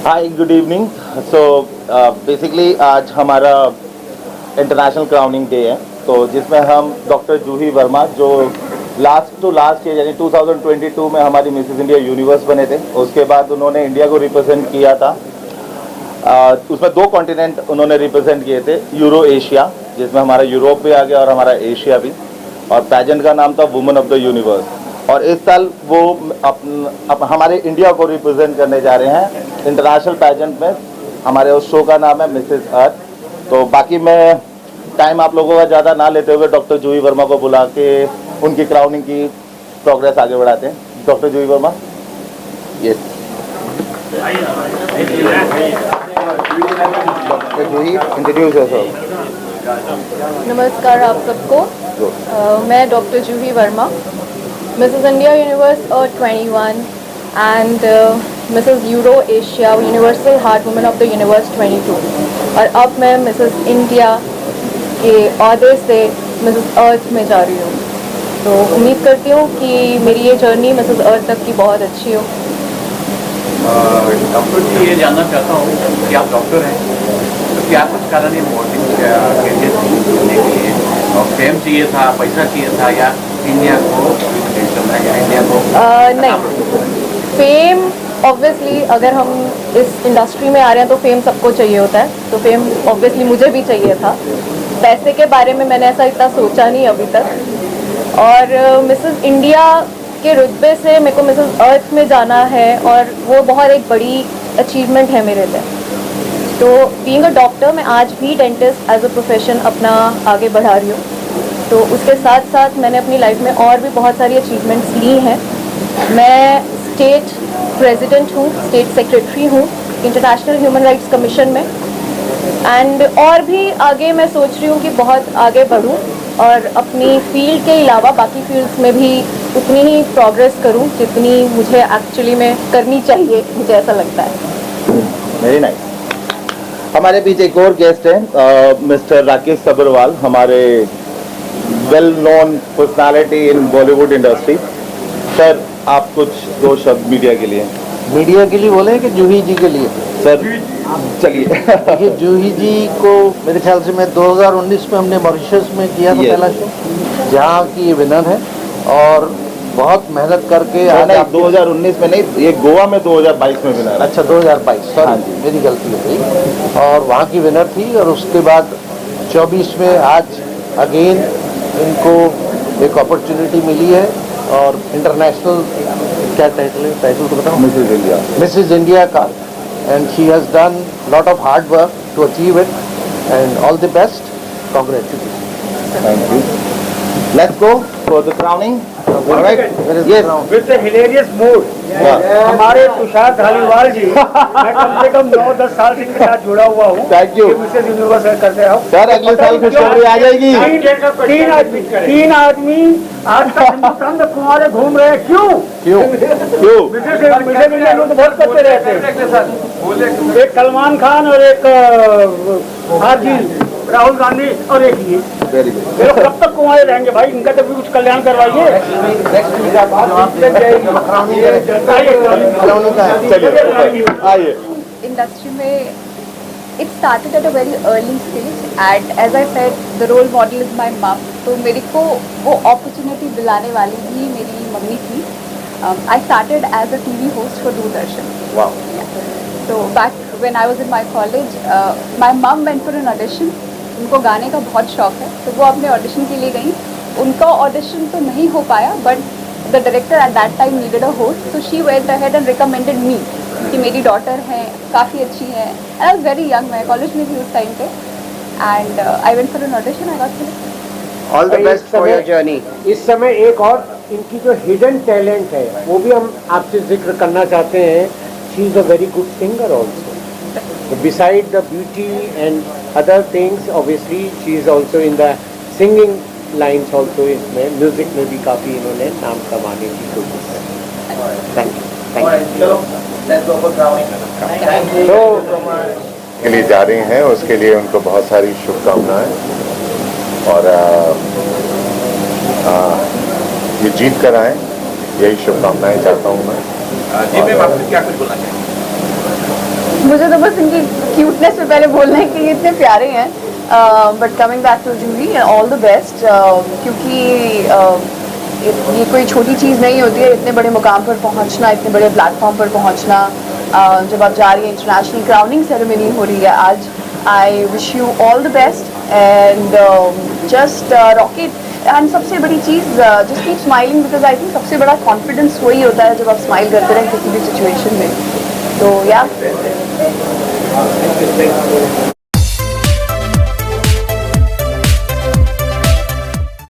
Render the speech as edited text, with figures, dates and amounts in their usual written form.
हाय, good evening. So basically आज हमारा international crowning day है, तो जिसमें हम डॉक्टर जूही वर्मा जो लास्ट ईयर यानी 2022 में हमारी मिसेस इंडिया यूनिवर्स बने थे। उसके बाद उन्होंने इंडिया को रिप्रेजेंट किया था। उसमें 2 कॉन्टिनेंट उन्होंने रिप्रेजेंट किए थे, यूरो एशिया, जिसमें हमारा यूरोप भी आ गया और हमारा एशिया भी। और पैजेंट का नाम था वुमेन ऑफ द यूनिवर्स। और इस साल वो हमारे इंडिया को रिप्रेजेंट करने जा रहे हैं इंटरनेशनल पैजेंट में। हमारे उस शो का नाम है मिसेस अर्थ। तो बाकी मैं टाइम आप लोगों का ज़्यादा ना लेते हुए डॉक्टर जूही वर्मा को बुला के उनकी क्राउनिंग की प्रोग्रेस आगे बढ़ाते हैं। डॉक्टर जूही वर्मा, यस। डॉक्टर जूही, इंट्रोड्यूस योरसेल्फ। नमस्कार आप सबको। मैं doctor Juhi Verma, Mrs India universe 21 and Mrs euro Asia universal heart women of the universe 22, और अब मैं मिसेस इंडिया के ओहदे से मिसेस अर्थ में जा रही हूँ। तो उम्मीद करती हूँ कि मेरी ये जर्नी मिसेस अर्थ तक की बहुत अच्छी हो। डॉक्टर जी, ये जानना चाहता हूँ कि आप डॉक्टर हैं, तो क्या कुछ कारण है मॉडलिंग करियर चुनने के लिए? और फेम चाहिए था, पैसा चाहिए था, या इंडिया को करना, या इंडिया को नहीं, फेम ऑब्वियसली अगर हम इस इंडस्ट्री में आ रहे हैं तो फेम सबको चाहिए होता है, तो फेम ऑब्वियसली मुझे भी चाहिए था। पैसे के बारे में मैंने ऐसा इतना सोचा नहीं अभी तक। और मिसेस इंडिया के रुतबे से मेरे को मिसेस अर्थ में जाना है, और वो बहुत एक बड़ी अचीवमेंट है मेरे लिए। तो बीइंग अ डॉक्टर, मैं आज भी डेंटिस्ट एज अ प्रोफेशन अपना आगे बढ़ा रही हूँ। तो उसके साथ साथ मैंने अपनी लाइफ में और भी बहुत सारी अचीवमेंट्स ली हैं। मैं स्टेट प्रेसिडेंट हूँ, स्टेट सेक्रेटरी हूँ इंटरनेशनल ह्यूमन राइट्स कमीशन में। एंड और भी आगे मैं सोच रही हूँ कि बहुत आगे बढ़ूँ और अपनी फील्ड के अलावा बाकी फील्ड्स में भी उतनी ही प्रोग्रेस करूँ जितनी मुझे एक्चुअली में करनी चाहिए, मुझे ऐसा लगता है। Very nice. हमारे बीच एक और गेस्ट हैं, मिस्टर राकेश सबरवाल, हमारे वेल नोन पर्सनालिटी इन बॉलीवुड इंडस्ट्री। सर, आप कुछ 2 शब्द मीडिया के लिए। मीडिया के लिए बोले कि जूही जी के लिए? सर चलिए। देखिए, जूही जी को मेरे ख्याल से मैं 2019 में हमने मॉरिशस में किया था पहला शो, जहाँ की ये विनर है। और बहुत मेहनत करके आज आप 2019 में नहीं, ये गोवा में 2022 में विनर। अच्छा, 2022, सॉरी मेरी गलती हो गई। और वहाँ की विनर थी। और उसके बाद 24 में आज अगेन इनको एक अपॉर्चुनिटी मिली है। और इंटरनेशनल क्या टाइटल तो बताओ? मिसेज इंडिया का। And she has done lot of hard work to achieve it, and all the best, congratulation. Thank you. Let's go for the crowning. With a hilarious mood, हमारे तुषार धालीवाल जी, मैं कम से कम 9-10 साल से इनके साथ जुड़ा हुआ हूँ। Thank you. मिसेस यूनिवर्स करते रहो सर, अगले साल खुशखबरी आ जाएगी। तीन आदमी आज तक हिंदुस्तान में कुंवारे घूम रहे हैं। क्यों? मिसेस इंडिया लोग तो बहुत करते रहते हैं। एक सलमान खान और एक हाजी राहुल गांधी और एक ये। Very good. ये लोग कब तक कुंवारे रहेंगे भाई? इनका तो भी कुछ कल्याण करवाइए। आइए। इंडस्ट्री में it started at a very early stage, and as I said, the role model is my mom. तो मेरे को वो opportunity दिलाने वाली भी मेरी मम्मी थी। I started as a TV host for Doordarshan. Wow. So back when I was in my college, my mom went for an audition. उनको गाने का बहुत शौक है, तो वो अपने ऑडिशन के लिए गई। उनका ऑडिशन तो नहीं हो पाया, but the director at that time needed a host, so she went ahead and recommended me कि मेरी डॉटर है, काफ़ी अच्छी है। And I was very young, मैं कॉलेज में थी उस टाइम पे। And I went for an audition, I got selected. All the best for your journey. इस समय एक और इनकी जो हिडन टैलेंट है वो भी हम आपसे जिक्र करना चाहते हैं। She is a very good singer also. Beside the beauty and other things, obviously she is also in the singing lines also. इसमें म्यूजिक में भी काफ़ी इन्होंने नाम कमाने की कोशिश की। Thank you. तो के लिए जा रही हैं, उसके लिए उनको बहुत सारी शुभकामनाएं। और ये जीत कर आए, यही शुभकामनाएं चाहता हूँ मैं। जी मैम, आपको क्या कुछ बोलना चाहिए? मुझे तो बस इनकी क्यूटनेस पे पहले बोलना है कि ये इतने प्यारे हैं, but coming back to Juhi, all the best, क्योंकि ये कोई छोटी चीज़ नहीं होती है, इतने बड़े मुकाम पर पहुंचना, इतने बड़े प्लेटफॉर्म पर पहुंचना। जब आप जा रही हैं, इंटरनेशनल क्राउनिंग सेरेमनी हो रही है आज, I wish you all the best and just rocket. And सबसे बड़ी चीज़, just keep smiling, because I think सबसे बड़ा कॉन्फिडेंस वही होता है जब आप स्माइल करते रहें किसी भी सिचुएशन में। तो या